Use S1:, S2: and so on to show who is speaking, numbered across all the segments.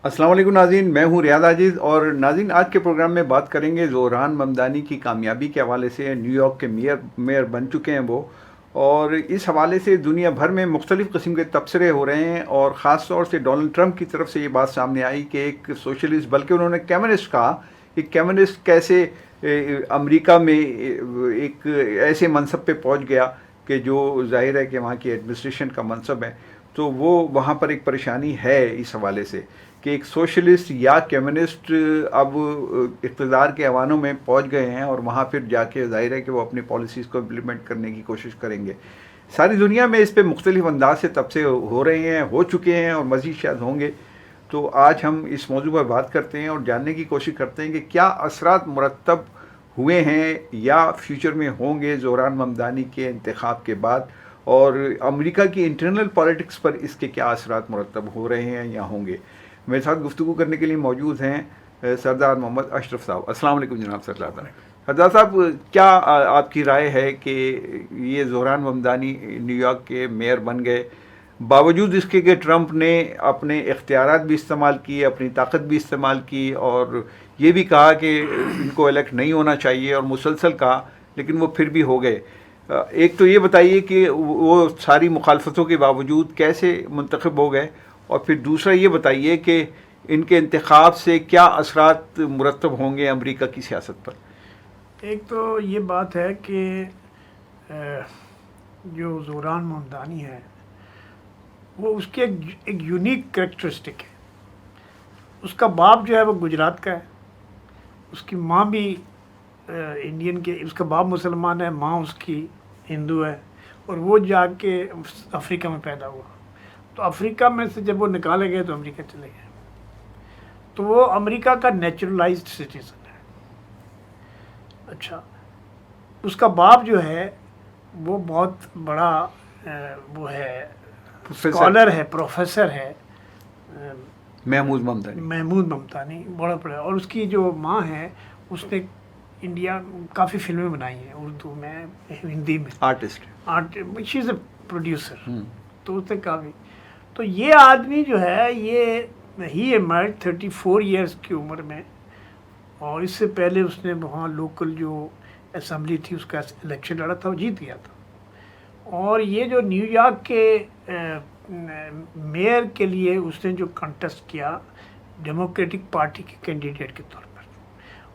S1: السلام علیکم ناظرین، میں ہوں ریاض عاجز، اور ناظرین آج کے پروگرام میں بات کریں گے زہران ممدانی کی کامیابی کے حوالے سے۔ نیو یارک کے میئر بن چکے ہیں وہ، اور اس حوالے سے دنیا بھر میں مختلف قسم کے تبصرے ہو رہے ہیں، اور خاص طور سے ڈونلڈ ٹرمپ کی طرف سے یہ بات سامنے آئی کہ ایک سوشلسٹ، بلکہ انہوں نے کمیونسٹ کہا کہ کمیونسٹ کیسے امریکہ میں ایک ایسے منصب پہ پہنچ گیا کہ جو ظاہر ہے کہ وہاں کی ایڈمنسٹریشن کا منصب ہے، تو وہ وہاں پر ایک پریشانی ہے اس حوالے سے کہ ایک سوشلسٹ یا کمیونسٹ اب اقتدار کے ایوانوں میں پہنچ گئے ہیں، اور وہاں پھر جا کے ظاہر ہے کہ وہ اپنی پالیسیز کو امپلیمنٹ کرنے کی کوشش کریں گے۔ ساری دنیا میں اس پہ مختلف انداز سے تبصرے ہو رہے ہیں، ہو چکے ہیں، اور مزید شاید ہوں گے۔ تو آج ہم اس موضوع پر بات کرتے ہیں اور جاننے کی کوشش کرتے ہیں کہ کیا اثرات مرتب ہوئے ہیں یا فیوچر میں ہوں گے زہران ممدانی کے انتخاب کے بعد، اور امریکہ کی انٹرنل پالیٹکس پر اس کے کیا اثرات مرتب ہو رہے ہیں یا ہوں گے۔ میرے ساتھ گفتگو کرنے کے لیے موجود ہیں سردار محمد اشرف صاحب۔ السلام علیکم جناب سردار۔ سردار صاحب، کیا آپ کی رائے ہے کہ یہ زہران ممدانی نیو یارک کے میئر بن گئے، باوجود اس کے کہ ٹرمپ نے اپنے اختیارات بھی استعمال کیے، اپنی طاقت بھی استعمال کی، اور یہ بھی کہا کہ ان کو الیکٹ نہیں ہونا چاہیے، اور مسلسل کہا، لیکن وہ پھر بھی ہو گئے؟ ایک تو یہ بتائیے کہ وہ ساری مخالفتوں کے باوجود کیسے منتخب ہو گئے، اور پھر دوسرا یہ بتائیے کہ ان کے انتخاب سے کیا اثرات مرتب ہوں گے امریکہ کی سیاست پر؟
S2: ایک تو یہ بات ہے کہ جو زہران ممدانی ہے وہ اس کے ایک یونیک کریکٹرسٹک ہے۔ اس کا باپ جو ہے وہ گجرات کا ہے، اس کی ماں بھی انڈین کے، اس کا باپ مسلمان ہے، ماں اس کی ہندو ہے، اور وہ جا کے افریقہ میں پیدا ہوا۔ تو افریقہ میں سے جب وہ نکالے گئے تو امریکہ چلے گئے، تو وہ امریکہ کا نیچرلائزڈ سٹیزن ہے۔ اچھا، اس کا باپ جو ہے وہ بہت بڑا وہ ہے، اسکالر ہے، پروفیسر ہے،
S1: محمود ممدانی
S2: بڑا بڑا، اور اس کی جو ماں ہے اس نے انڈیا کافی فلمیں بنائی ہیں، اردو میں، ہندی میں، شی از اے پروڈیوسر، تو اس نے کافی۔ تو یہ آدمی جو ہے یہ ہی ایمرج 34 ایئرس کی عمر میں، اور اس سے پہلے اس نے وہاں لوکل جو اسمبلی تھی اس کا الیکشن لڑا تھا، وہ جیت گیا تھا۔ اور یہ جو نیو یارک کے میئر کے لیے اس نے جو کنٹیسٹ کیا ڈیموکریٹک پارٹی کے کینڈیڈیٹ کے طور پر،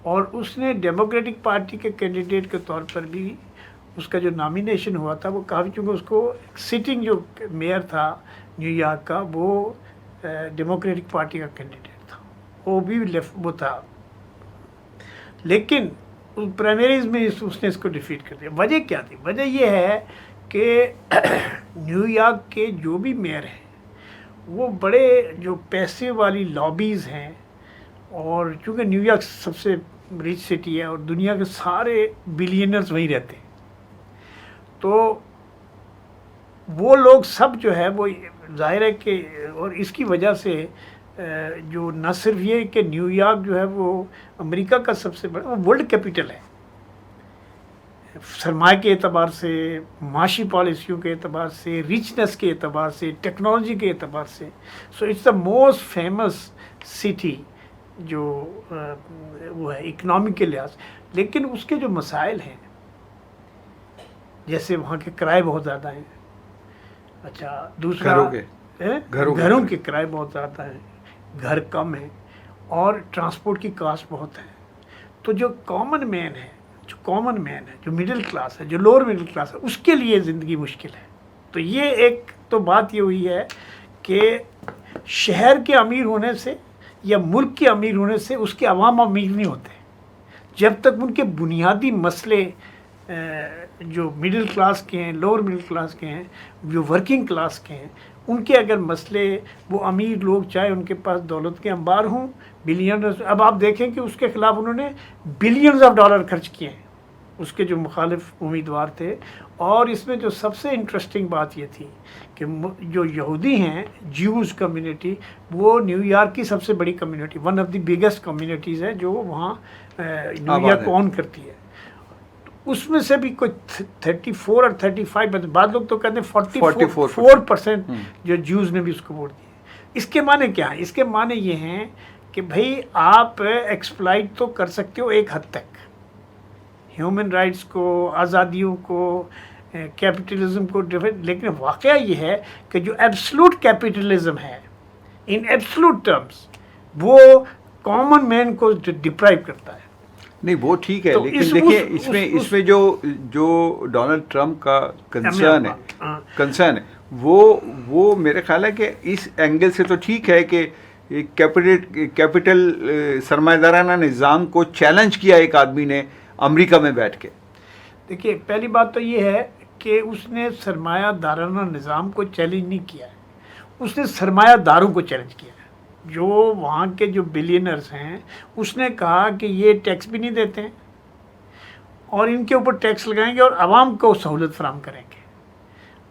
S2: اور اس نے ڈیموکریٹک پارٹی کے کینڈیڈیٹ کے طور پر بھی اس کا جو نامینیشن ہوا تھا وہ کافی، چونکہ اس کو سٹنگ جو میئر تھا نیو یارک کا وہ ڈیموکریٹک پارٹی کا کینڈیڈیٹ تھا، وہ بھی وہ تھا، لیکن پرائمریز میں اس نے اس کو ڈیفیٹ کر دیا۔ وجہ کیا تھی؟ وجہ یہ ہے کہ نیو یارک کے جو بھی میئر ہیں وہ بڑے جو پیسے والی لابیز ہیں، اور چونکہ نیو یارک سب سے ریچ سٹی ہے اور دنیا کے سارے بلینرز وہیں رہتے ہیں، تو وہ لوگ سب جو ہے وہ ظاہر ہے کہ، اور اس کی وجہ سے جو نہ صرف یہ کہ نیو یارک جو ہے وہ امریکہ کا سب سے بڑا، وہ ورلڈ کیپٹل ہے، سرمایہ کے اعتبار سے، معاشی پالیسیوں کے اعتبار سے، ریچنس کے اعتبار سے، ٹیکنالوجی کے اعتبار سے، so it's the most famous city جو وہ ہے اکنامک کے لحاظ سے۔ لیکن اس کے جو مسائل ہیں، جیسے وہاں کے کرائے بہت زیادہ ہیں، اچھا، دوسرا گھروں کے کرائے بہت زیادہ ہیں، گھر کم ہیں، اور ٹرانسپورٹ کی کاسٹ بہت ہے۔ تو جو کامن مین ہے، جو مڈل کلاس ہے، جو لوور مڈل کلاس ہے، اس کے لیے زندگی مشکل ہے۔ تو یہ ایک تو بات یہ ہوئی ہے کہ شہر کے امیر ہونے سے یا ملک کے امیر ہونے سے اس کے عوام امیر نہیں ہوتے، جب تک ان کے بنیادی مسئلے جو مڈل کلاس کے ہیں، لوور مڈل کلاس کے ہیں، جو ورکنگ کلاس کے ہیں، ان کے اگر مسئلے، وہ امیر لوگ چاہے ان کے پاس دولت کے انبار ہوں، بلینرز، اب آپ دیکھیں کہ اس کے خلاف انہوں نے بلینز آف ڈالر خرچ کیے ہیں، اس کے جو مخالف امیدوار تھے۔ اور اس میں جو سب سے انٹرسٹنگ بات یہ تھی کہ جو یہودی ہیں، جیوز کمیونٹی، وہ نیو یارک کی سب سے بڑی community, one of the biggest communities ہے جو وہاں نیو یارک کو اون کرتی ہے۔ اس میں سے بھی کوئی 34 اور 35، بعض لوگ تو کہتے ہیں 44% جو جیوز نے بھی اس کو ووٹ دیے۔ اس کے معنی کیا ہیں؟ اس کے معنی یہ ہیں کہ بھائی آپ ایکسپلائٹ تو کر سکتے ہو ایک حد تک، ہیومن رائٹس کو، آزادیوں کو، کیپٹلزم کو، لیکن واقعہ یہ ہے کہ جو ایبسلوٹ کیپٹلزم ہے ان ایبسلوٹ ٹرمز وہ کامن مین کو ڈپرائیو کرتا ہے.
S1: نہیں وہ ٹھیک ہے، لیکن دیکھیے اس میں جو ڈونلڈ ٹرمپ کا کنسرن ہے وہ میرے خیال ہے کہ اس اینگل سے تو ٹھیک ہے کہ کیپٹل سرمایہ دارانہ نظام کو چیلنج کیا ایک آدمی نے امریکہ میں بیٹھ کے.
S2: دیکھیے پہلی بات تو یہ ہے کہ اس نے سرمایہ دارانہ نظام کو چیلنج نہیں کیا ہے، اس نے سرمایہ داروں کو چیلنج کیا ہے. جو وہاں کے جو بلینرز ہیں اس نے کہا کہ یہ ٹیکس بھی نہیں دیتے ہیں اور ان کے اوپر ٹیکس لگائیں گے اور عوام کو سہولت فراہم کریں گے.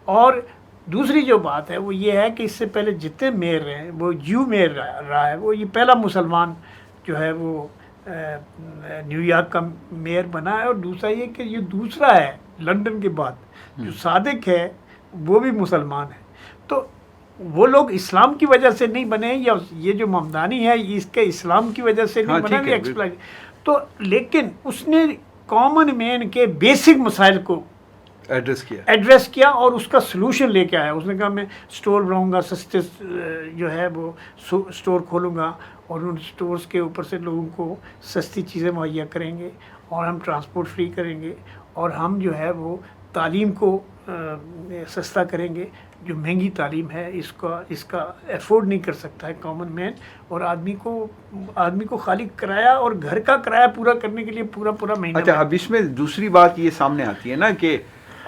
S2: اور دوسری جو بات ہے وہ یہ ہے کہ اس سے پہلے جتنے میئر رہے ہیں، وہ جیو میئر رہا ہے، وہ یہ پہلا مسلمان جو ہے وہ نیو یارک کا میئر بنا ہے. اور دوسرا یہ کہ یہ دوسرا ہے لندن کے بعد جو صادق ہے وہ بھی مسلمان ہے. تو وہ لوگ اسلام کی وجہ سے نہیں بنے، یا یہ جو ممدانی ہے اس کے اسلام کی وجہ سے نہیں بنا بھی ایکسپلائٹ تو، لیکن اس نے کامن مین کے بیسک مسائل کو ایڈریس کیا اور اس کا سلوشن لے کے آیا. اس نے کہا میں سٹور بناؤں گا، سستے جو ہے وہ سٹور کھولوں گا اور ان سٹورز کے اوپر سے لوگوں کو سستی چیزیں مہیا کریں گے اور ہم ٹرانسپورٹ فری کریں گے اور ہم جو ہے وہ تعلیم کو سستا کریں گے. جو مہنگی تعلیم ہے اس کا افورڈ نہیں کر سکتا ہے کامن مین، اور آدمی کو خالی کرایہ اور گھر کا کرایہ پورا کرنے کے لیے پورا مہینہ.
S1: اچھا اب اس میں دوسری بات یہ سامنے آتی ہے نا کہ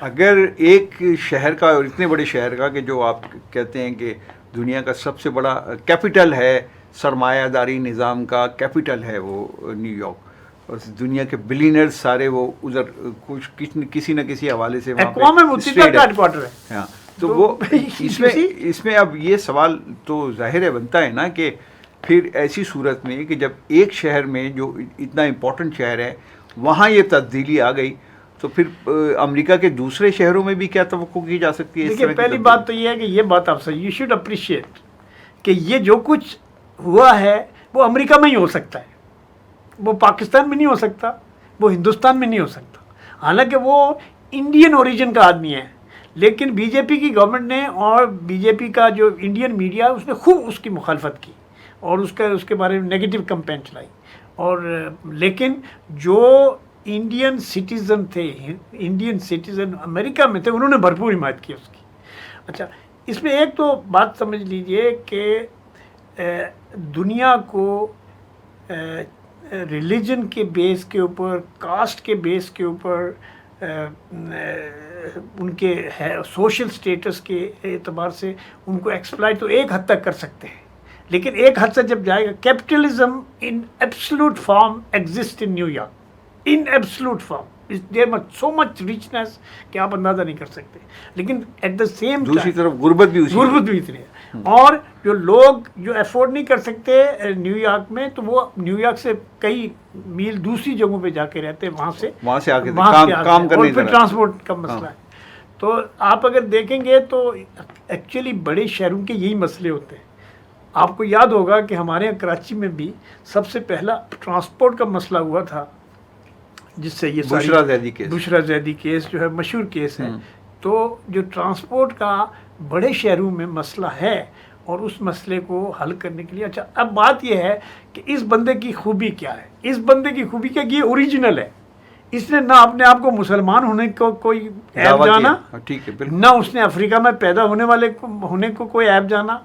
S1: اگر ایک شہر کا اور اتنے بڑے شہر کا کہ جو آپ کہتے ہیں کہ دنیا کا سب سے بڑا کیپٹل ہے، سرمایہ داری نظام کا کیپٹل ہے وہ نیو یارک، اور دنیا کے بلینئر سارے وہ ادھر کسی نہ کسی حوالے سے
S2: اقوام متحدہ کا ہیڈ کوارٹر ہے.
S1: ہاں تو وہ اس میں اب یہ سوال تو ظاہر ہے بنتا ہے نا کہ پھر ایسی صورت میں کہ جب ایک شہر میں جو اتنا امپورٹنٹ شہر ہے وہاں یہ تبدیلی آ گئی تو پھر امریکہ کے دوسرے شہروں میں بھی کیا توقع کی جا سکتی ہے؟
S2: دیکھیے پہلی بات تو یہ ہے کہ یہ بات آپ سے یو شوڈ اپریشیٹ کہ یہ جو کچھ ہوا ہے وہ امریکہ میں ہی ہو سکتا ہے، وہ پاکستان میں نہیں ہو سکتا، وہ ہندوستان میں نہیں ہو سکتا. حالانکہ وہ انڈین اوریجن کا آدمی ہے، لیکن بی جے پی کی گورنمنٹ نے اور بی جے پی کا جو انڈین میڈیا اس نے خوب اس کی مخالفت کی اور اس کے بارے میں نیگیٹو کمپین چلائی. اور لیکن جو انڈین سٹیزن تھے، انڈین سٹیزن امریکہ میں تھے، انہوں نے بھرپور حمایت کی اس کی. اچھا اس میں ایک تو بات سمجھ لیجئے کہ دنیا کو ریلیجن کے بیس کے اوپر، کاسٹ کے بیس کے اوپر، ان کے سوشل سٹیٹس کے اعتبار سے ان کو ایکسپلائٹ تو ایک حد تک کر سکتے ہیں، لیکن ایک حد سے جب جائے گا capitalism in absolute form exist in New York, in absolute form there much so much richness کہ آپ اندازہ نہیں کر سکتے. لیکن ایٹ دا سیم
S1: دوسری طرف غربت بھی
S2: اتنی ہے، اور جو لوگ جو افورڈ نہیں کر سکتے نیو یارک میں تو وہ نیو یارک سے کئی میل دوسری جگہوں پہ جا کے رہتے ہیں، وہاں سے آگے کام کرنے، اور پھر ٹرانسپورٹ کا مسئلہ ہے. تو آپ اگر دیکھیں گے تو ایکچولی بڑے شہروں کے یہی مسئلے ہوتے ہیں. آپ کو یاد ہوگا کہ ہمارے یہاں کراچی میں بھی سب سے پہلا ٹرانسپورٹ کا مسئلہ ہوا تھا، جس سے یہ بشرا زیدی کیس جو ہے مشہور کیس ہے. تو جو ٹرانسپورٹ کا بڑے شہروں میں مسئلہ ہے اور اس مسئلے کو حل کرنے کے لیے، اچھا اب بات یہ ہے کہ اس بندے کی خوبی کیا ہے؟ اس بندے کی خوبی کیا کہ یہ اوریجنل ہے. اس نے نہ اپنے آپ کو مسلمان ہونے کو کوئی عیب جانا، نہ اس نے افریقہ میں پیدا ہونے کو کوئی عیب جانا،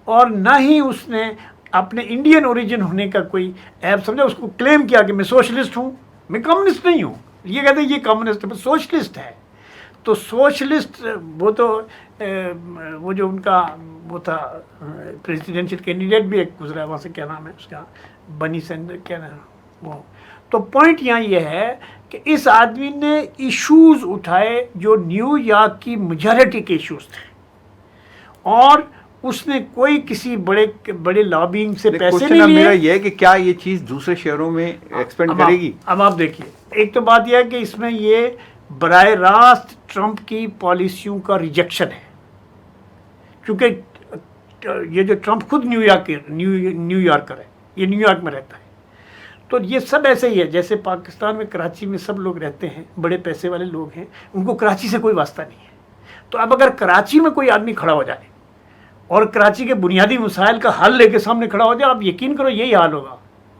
S2: اور نہ ہی اس نے اپنے انڈین اوریجن ہونے کا کوئی عیب سمجھا. اس کو کلیم کیا کہ میں سوشلسٹ ہوں، میں کمیونسٹ نہیں ہوں. یہ کہتے ہیں یہ کمیونسٹ ہے، سوشلسٹ ہے. تو سوشلسٹ وہ جو ان کا وہ تھا پریزیڈینشیل کینڈیڈیٹ بھی ایک گزرا، وہاں سے کیا نام ہے اس کا، بنی سینڈر کیا نام وہ. تو پوائنٹ یہاں یہ ہے کہ اس آدمی نے ایشوز اٹھائے جو نیو یارک کی میجارٹی کے ایشوز تھے، اور اس نے کوئی کسی بڑے لابینگ سے پیسے نہیں لیے.
S1: میرا یہ ہے کہ کیا یہ چیز دوسرے شہروں میں ایکسپینڈ کرے گی؟
S2: اب آپ دیکھیے، ایک تو بات یہ ہے کہ اس میں یہ براہ راست ٹرمپ کی پالیسیوں کا ریجیکشن ہے، کیونکہ یہ جو ٹرمپ خود نیو یارکر ہے، یہ نیو یارک میں رہتا ہے. تو یہ سب ایسے ہی ہے جیسے پاکستان میں کراچی میں سب لوگ رہتے ہیں، بڑے پیسے والے لوگ ہیں، ان کو کراچی سے کوئی واسطہ نہیں ہے. تو اب اگر کراچی میں کوئی آدمی کھڑا ہو جائے اور کراچی کے بنیادی مسائل کا حل لے کے سامنے کھڑا ہو جائے، آپ یقین کرو یہی حال ہوگا،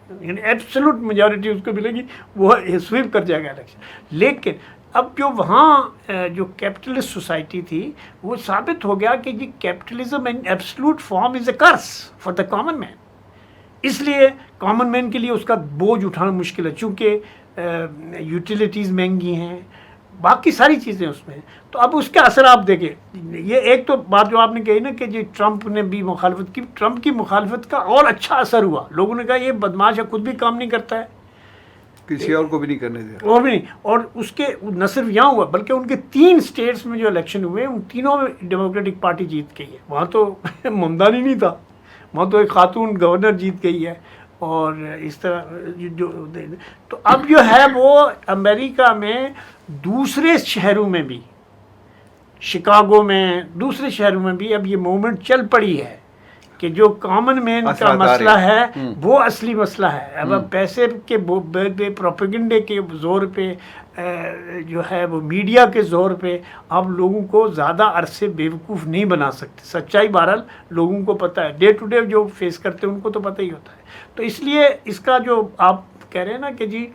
S2: یعنی ایبسولوٹ میجورٹی اس کو ملے گی، وہ سویپ کر جائے گا الیکشن. لیکن اب جو وہاں جو کیپٹلسٹ سوسائٹی تھی، وہ ثابت ہو گیا کہ یہ capitalism in absolute form is a curse for the common man. اس لیے کامن مین کے لیے اس کا بوجھ اٹھانا مشکل ہے، چونکہ یوٹیلیٹیز مہنگی ہیں، باقی ساری چیزیں اس میں. تو اب اس کا اثر آپ دیکھیں. یہ ایک تو بات جو آپ نے کہی نا کہ جی ٹرمپ نے بھی مخالفت کی، ٹرمپ کی مخالفت کا اور اچھا اثر ہوا. لوگوں نے کہا یہ بدماش ہے، خود بھی کام نہیں کرتا ہے،
S1: کسی اور کو بھی نہیں کرنے دیا،
S2: اور بھی نہیں. اور اس کے نہ صرف یہاں ہوا بلکہ ان کے 3 اسٹیٹس میں جو الیکشن ہوئے ان تینوں میں ڈیموکریٹک پارٹی جیت گئی ہے. وہاں تو ممدانی نہیں تھا، وہاں تو ایک خاتون گورنر جیت گئی ہے. اور اس طرح جو تو اب جو ہے وہ امریکہ میں دوسرے شہروں میں بھی، شکاگو میں، دوسرے شہروں میں بھی اب یہ موومنٹ چل پڑی ہے کہ جو کامن مین کا مسئلہ ہے وہ اصلی مسئلہ ہے. اب پیسے کے پروپیگنڈے کے زور پہ، جو ہے وہ میڈیا کے زور پہ آپ لوگوں کو زیادہ عرصے بیوقوف نہیں بنا سکتے. سچائی بہرحال لوگوں کو پتہ ہے، ڈے ٹو ڈے جو فیس کرتے ہیں ان کو تو پتہ ہی ہوتا ہے. تو اس لیے اس کا جو آپ کہہ رہے ہیں نا کہ جی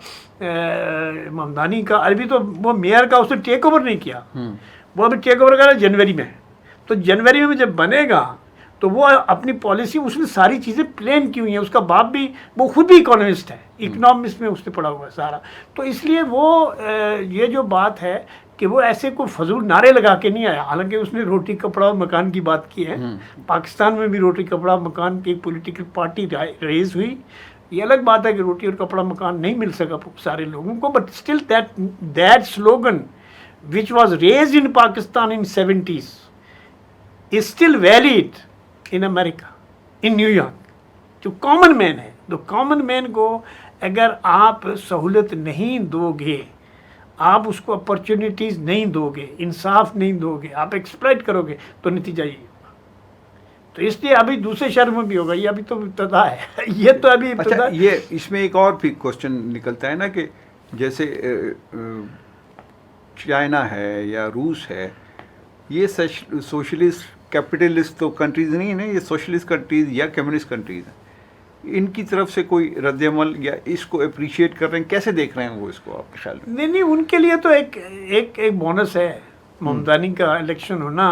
S2: ممدانی کا، ابھی تو وہ میئر کا اس نے ٹیک اوور نہیں کیا، وہ ابھی ٹیک اوور کرا جنوری میں. تو جنوری میں جب بنے گا تو وہ اپنی پالیسی، اس نے ساری چیزیں پلان کی ہوئی ہیں. اس کا باپ بھی، وہ خود بھی اکانومسٹ ہے، اکنامکس میں اس نے پڑھا ہوا ہے سارا. تو اس لیے وہ یہ جو بات ہے کہ وہ ایسے کوئی فضول نعرے لگا کے نہیں آیا. حالانکہ اس نے روٹی کپڑا اور مکان کی بات کی ہے. پاکستان میں بھی روٹی کپڑا مکان کی ایک پولیٹیکل پارٹی ریز ہوئی. یہ الگ بات ہے کہ روٹی اور کپڑا مکان نہیں مل سکا سارے لوگوں کو، but still that slogan which was raised in Pakistan in 70s is still valid in America, in New York. جو کامن مین ہے، تو کامن مین کو اگر آپ سہولت نہیں دو گے، آپ اس کو اپرچونیٹیز نہیں دو گے، انصاف نہیں دو گے، آپ ایکسپلائٹ کرو گے، تو نتیجہ یہی ہوگا. تو اس لیے ابھی دوسرے شہر میں بھی ہوگا. یہ ابھی تو ابتدا ہے، یہ تو ابھی ابتدا.
S1: اچھا، یہ اس میں ایک اور بھی کوشچن نکلتا ہے نا کہ جیسے چائنا ہے یا روس ہے، یہ سوشلسٹ کیپٹلسٹ تو کنٹریز نہیں ہیں نا، یہ سوشلسٹ کنٹریز یا کمیونسٹ کنٹریز ہیں. ان کی طرف سے کوئی رد عمل یا اس کو اپریشیٹ کر رہے ہیں، کیسے دیکھ رہے ہیں وہ اس کو آپ کے خیال میں؟
S2: نہیں، ان کے لیے تو ایک بونس ہے ممدانی کا الیکشن ہونا.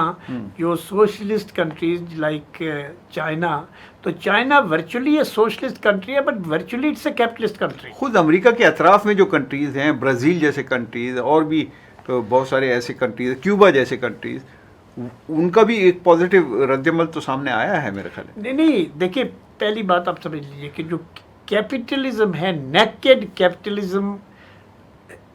S2: جو سوشلسٹ کنٹریز لائک چائنا، تو چائنا ورچولی سوشلسٹ کنٹری ہے but virtually it's a capitalist country.
S1: خود امریکہ کے اطراف میں جو کنٹریز ہیں، برازیل جیسے کنٹریز اور بھی بہت سارے ایسے کنٹریز، کیوبا جیسے کنٹریز، ان کا بھی ایک پازیٹیو رد عمل تو سامنے آیا ہے میرے خیال میں.
S2: نہیں دیکھیے، پہلی بات آپ سمجھ لیجیے کہ جو کیپٹلزم ہے، نیکڈ کیپٹلزم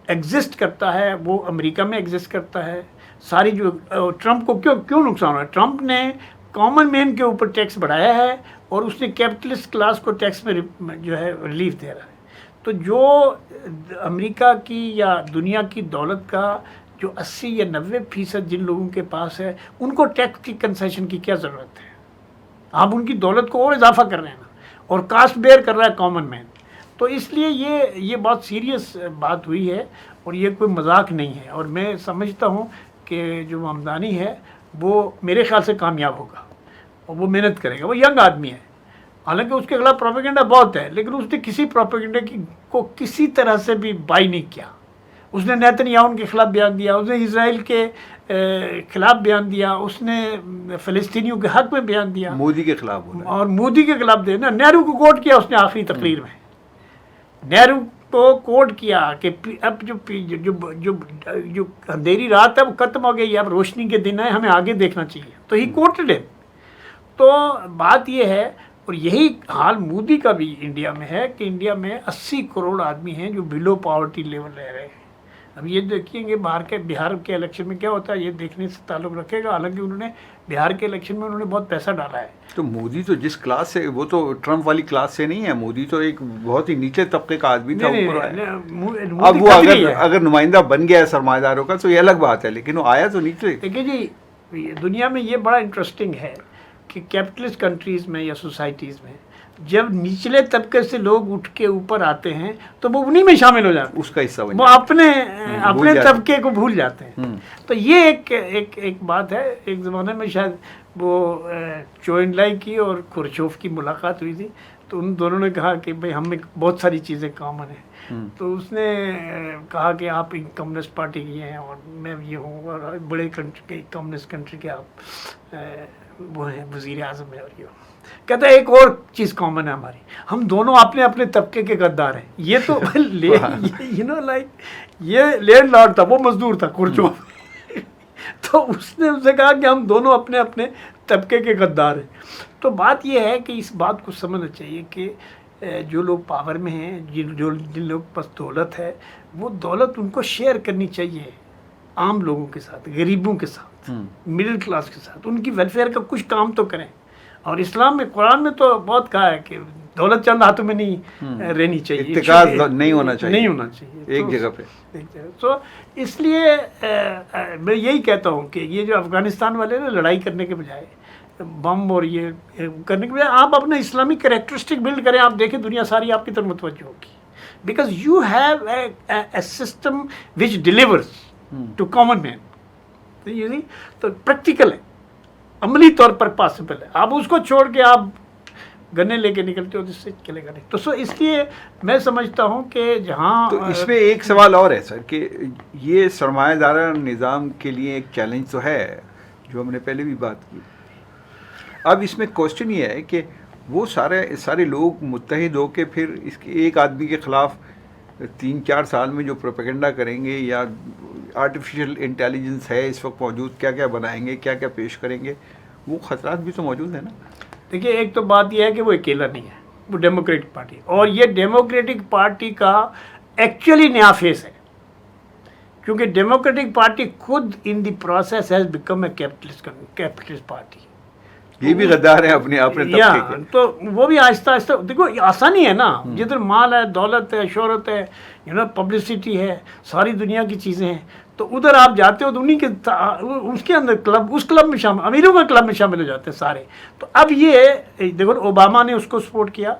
S2: ایگزسٹ کرتا ہے، وہ امریکہ میں ایگزسٹ کرتا ہے. ساری جو ٹرمپ کو کیوں نقصان ہوا ہے؟ ٹرمپ نے کامن مین کے اوپر ٹیکس بڑھایا ہے اور اس نے کیپٹلسٹ کلاس کو ٹیکس میں جو ہے ریلیف دے رہا ہے. تو جو امریکہ کی یا دنیا کی دولت کا جو 80 یا 90% جن لوگوں کے پاس ہے، ان کو ٹیکس کی کنسیشن کی کیا ضرورت ہے؟ آپ ان کی دولت کو اور اضافہ کر رہے ہیں نا، اور کاسٹ بیئر کر رہا ہے کامن مین. تو اس لیے یہ بہت سیریس بات ہوئی ہے اور یہ کوئی مذاق نہیں ہے. اور میں سمجھتا ہوں کہ جو ممدانی ہے وہ میرے خیال سے کامیاب ہوگا اور وہ محنت کرے گا. وہ ینگ آدمی ہے، حالانکہ اس کے خلاف پروپیگنڈا بہت ہے، لیکن اس نے کسی پروپیگنڈے کو کسی طرح سے بھی بائی نہیں کیا. اس نے نیتنیاہو کے خلاف بیان دیا، اس نے اسرائیل کے خلاف بیان دیا، اس نے فلسطینیوں کے حق میں بیان دیا،
S1: مودی کے خلاف بولا، اور
S2: مودی کے خلاف دینا. نہرو کو کوٹ کیا اس نے آخری تقریر میں، نہرو کو کوٹ کیا کہ اب جو اندھیری رات ہے وہ ختم ہو گئی، اب روشنی کے دن ہے، ہمیں آگے دیکھنا چاہیے. تو ہی کوٹڈ ہے. تو بات یہ ہے، اور یہی حال مودی کا بھی انڈیا میں ہے کہ انڈیا میں 80 کروڑ آدمی ہیں جو بلو پاورٹی لیول رہ رہے ہیں. اب یہ دیکھیں گے بہار کے الیکشن میں کیا ہوتا ہے، یہ دیکھنے سے تعلق رکھے گا. حالانکہ انہوں نے بہار کے الیکشن میں انہوں نے بہت پیسہ ڈالا ہے.
S1: تو مودی تو جس کلاس سے، وہ تو ٹرمپ والی کلاس سے نہیں ہے. مودی تو ایک بہت ہی نیچے طبقے کا آدمی تھا. اب وہ اگر نمائندہ بن گیا ہے سرمایہ داروں کا تو یہ الگ بات ہے، لیکن وہ آیا تو نیچے.
S2: دیکھیے جی، دنیا میں یہ بڑا انٹرسٹنگ ہے کہ کیپٹلسٹ کنٹریز میں یا سوسائٹیز میں جب نچلے طبقے سے لوگ اٹھ کے اوپر آتے ہیں تو وہ انہی میں شامل ہو جاتے ہیں،
S1: اس کا حصہ
S2: وہ اپنے طبقے کو بھول جاتے ہیں. تو یہ ایک بات ہے. ایک زمانے میں شاید وہ چو انلائی کی اور خروشچوف کی ملاقات ہوئی تھی، تو ان دونوں نے کہا کہ بھئی ہم میں بہت ساری چیزیں کامن ہیں. تو اس نے کہا کہ آپ ایک کمیونسٹ پارٹی کی ہیں اور میں یہ ہوں، اور بڑے کنٹری کمیونسٹ کنٹری کے آپ وہ ہیں وزیر اعظم ہیں. اور یہ کہتا ہے ایک اور چیز کامن ہے ہماری، ہم دونوں اپنے اپنے طبقے کے غدار ہیں. یہ تو یہ لینڈ لارڈ تھا، وہ مزدور تھا خروشچوف. تو اس نے اس سے کہا کہ ہم دونوں اپنے اپنے طبقے کے غدار ہیں. تو بات یہ ہے کہ اس بات کو سمجھنا چاہیے کہ جو لوگ پاور میں ہیں، جن لوگ پاس دولت ہے، وہ دولت ان کو شیئر کرنی چاہیے عام لوگوں کے ساتھ، غریبوں کے ساتھ، مڈل کلاس کے ساتھ. ان کی ویلفیئر کا کچھ کام تو کریں. اور اسلام میں، قرآن میں تو بہت کہا ہے کہ دولت چند ہاتھوں میں نہیں رہنی چاہیے،
S1: اتکاز نہیں ہونا چاہیے
S2: ایک جگہ پہ. تو اس لیے میں یہی کہتا ہوں کہ یہ جو افغانستان والے نا لڑائی کرنے کے بجائے، بم اور یہ کرنے کے بجائے، آپ اپنا اسلامی کریکٹرسٹک بلڈ کریں. آپ دیکھیں دنیا ساری آپ کی طرف متوجہ ہوگی، because you have a system which delivers to common man. تو پریکٹیکل ہے، عملی طور پر پاسبل ہے. آپ اس کو چھوڑ کے آپ گنے لے کے نکلتے ہو، جس سے چلے گا نہیں. تو اس لیے میں سمجھتا ہوں کہ جہاں
S1: تو اس میں ایک سوال اور ہے سر کہ یہ سرمایہ دارہ نظام کے لیے ایک چیلنج تو ہے، جو ہم نے پہلے بھی بات کی. اب اس میں کوشچن یہ ہے کہ وہ سارے لوگ متحد ہو کے پھر اس کے ایک آدمی کے خلاف 3-4 سال میں جو پروپیگنڈا کریں گے، یا آرٹیفیشل انٹیلیجنس ہے اس وقت موجود، کیا کیا بنائیں گے، کیا کیا پیش کریں گے، وہ خطرات بھی تو موجود ہیں نا.
S2: دیکھیے ایک تو بات یہ ہے کہ وہ اکیلا نہیں ہے، وہ ڈیموکریٹک پارٹی، اور یہ ڈیموکریٹک پارٹی کا ایکچولی نیا فیس ہے، کیونکہ ڈیموکریٹک پارٹی خود in the process has become a capitalist party.
S1: یہ بھی غدار ہیں اپنے طبقے کے.
S2: تو وہ بھی آہستہ آہستہ، دیکھو آسانی ہے نا، جدھر مال ہے، دولت ہے، شہرت ہے، پبلسٹی ہے، ساری دنیا کی چیزیں ہیں، تو ادھر آپ جاتے ہو تو انہیں کے اس کے اندر اس کلب میں شامل، امیروں کے کلب میں شامل ہو جاتے ہیں سارے. تو اب یہ دیکھو اوباما نے اس کو سپورٹ کیا،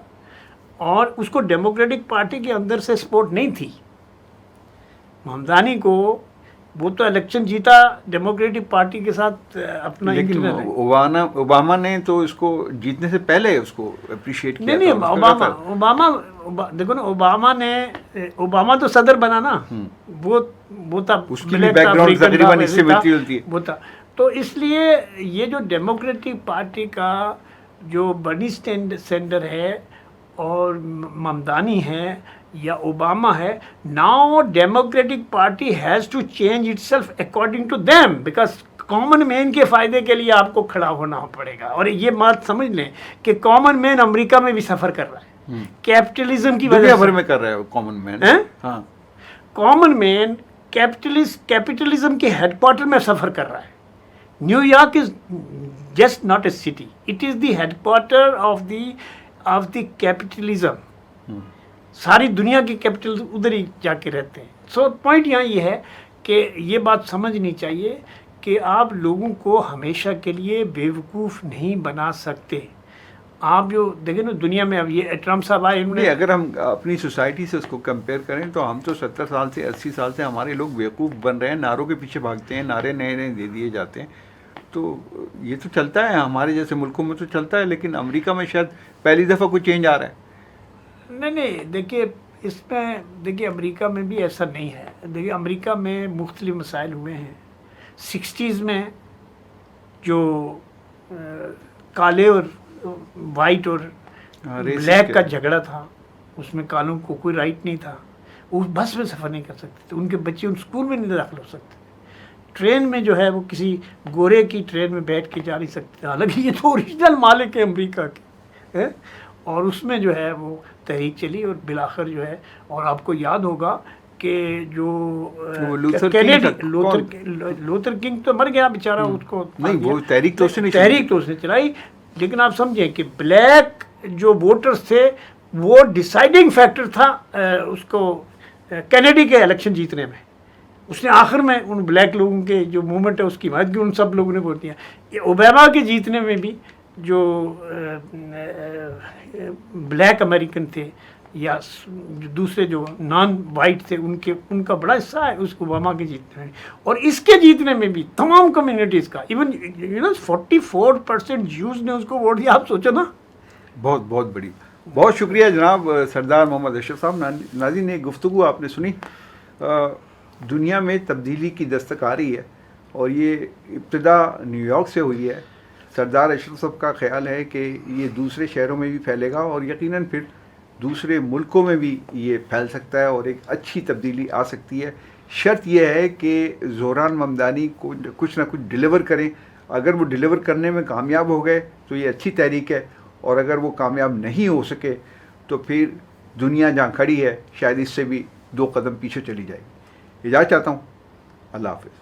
S2: اور اس کو ڈیموکریٹک پارٹی کے اندر سے سپورٹ نہیں تھی. ممدانی کو وہ تو الیکشن جیتا ڈیموکریٹک پارٹی کے ساتھ اپنا،
S1: لیکن اوباما نے تو اس کو جیتنے سے پہلے اس کو اپریشیٹ کیا.
S2: نہیں اوباما دیکھو نا، اوباما تو صدر بنا نا، وہ تھا،
S1: اس کی بیک گراؤنڈ تقریباً اس سے ملتی جلتی ہے.
S2: وہ تھا. تو اس لیے یہ جو ڈیموکریٹک پارٹی کا جو برنی سینڈر ہے اور ممدانی ہے یا اوباما ہے، now Democratic Party has to change itself according to them, because common man کے فائدے کے لیے آپ کو کھڑا ہونا پڑے گا. اور یہ بات سمجھ لیں کہ کامن مین امریکہ میں بھی سفر کر رہا ہے، کیپٹلزم کی وجہ سے
S1: میں کر رہا ہے کامن مین. ہاں،
S2: کامن مین کیپٹلزم کے ہیڈ کوارٹر میں سفر کر رہا ہے. New York is just not a city, it is the head quarter of the capitalism. ساری دنیا کی کیپٹل ادھر ہی جا کے رہتے ہیں. سو پوائنٹ یہاں یہ ہے کہ یہ بات سمجھنی چاہیے کہ آپ لوگوں کو ہمیشہ کے لیے بیوقوف نہیں بنا سکتے. آپ جو دیکھیں نا دنیا میں، اب یہ ٹرمپ صاحب آئے، انہوں نے،
S1: اگر ہم اپنی سوسائٹی سے اس کو کمپیئر کریں تو ہم تو 70 سال سے 80 سال سے ہمارے لوگ بیوقوف بن رہے ہیں، نعروں کے پیچھے بھاگتے ہیں، نعرے نئے نئے دے دیے جاتے ہیں. تو یہ تو چلتا ہے، ہمارے جیسے ملکوں میں تو چلتا ہے، لیکن امریکہ میں شاید پہلی دفعہ کوئی چینج آ رہا ہے.
S2: نہیں دیکھیے اس میں، دیکھیے امریکہ میں بھی ایسا نہیں ہے. دیکھیے امریکہ میں مختلف مسائل ہوئے ہیں. 60s میں جو کالے اور وائٹ اور بلیک کا جھگڑا تھا، اس میں کالوں کو کوئی رائٹ نہیں تھا، وہ بس میں سفر نہیں کر سکتے تھے، ان کے بچے ان اسکول میں نہیں داخل ہو سکتے. ٹرین میں جو ہے وہ کسی گورے کی ٹرین میں بیٹھ کے جا نہیں سکتے، حالانکہ یہ تو اوریجنل مالک ہے امریکہ کے. اور اس میں جو ہے وہ تحریک چلی، اور بالآخر جو ہے، اور آپ کو یاد ہوگا کہ جو لوتھر کنگ تو مر گیا بیچارہ، اس کو
S1: نہیں، وہ تحریک تو
S2: اس نے چلائی. لیکن آپ سمجھیں کہ بلیک جو ووٹرز تھے وہ ڈیسائیڈنگ فیکٹر تھا اس کو کینیڈی کے الیکشن جیتنے میں. اس نے آخر میں ان بلیک لوگوں کے جو موومنٹ ہے اس کی حمایت کی، ان سب لوگوں نے ووٹ دیا. اوباما کے جیتنے میں بھی جو بلیک امریکن تھے یا دوسرے جو نان وائٹ تھے ان کا بڑا حصہ ہے اس اوباما کے جیتنے میں. اور اس کے جیتنے میں بھی تمام کمیونٹیز کا ایون 44% جیوز نے اس کو ووٹ دیا. آپ سوچو نا.
S1: بہت بہت بڑی. بہت شکریہ جناب سردار محمد اشرف صاحب. ناظرین یہ گفتگو آپ نے سنی. دنیا میں تبدیلی کی دستک آ رہی ہے اور یہ ابتدا نیو یارک سے ہوئی ہے. سردار اشرف صاحب کا خیال ہے کہ یہ دوسرے شہروں میں بھی پھیلے گا اور یقیناً پھر دوسرے ملکوں میں بھی یہ پھیل سکتا ہے اور ایک اچھی تبدیلی آ سکتی ہے. شرط یہ ہے کہ زوران ممدانی کو کچھ نہ کچھ ڈیلیور کریں. اگر وہ ڈیلیور کرنے میں کامیاب ہو گئے تو یہ اچھی تحریک ہے, اور اگر وہ کامیاب نہیں ہو سکے تو پھر دنیا جہاں کھڑی ہے شاید اس سے بھی 2 قدم پیچھے چلی جائے گی. اجازت چاہتا ہوں. اللہ حافظ.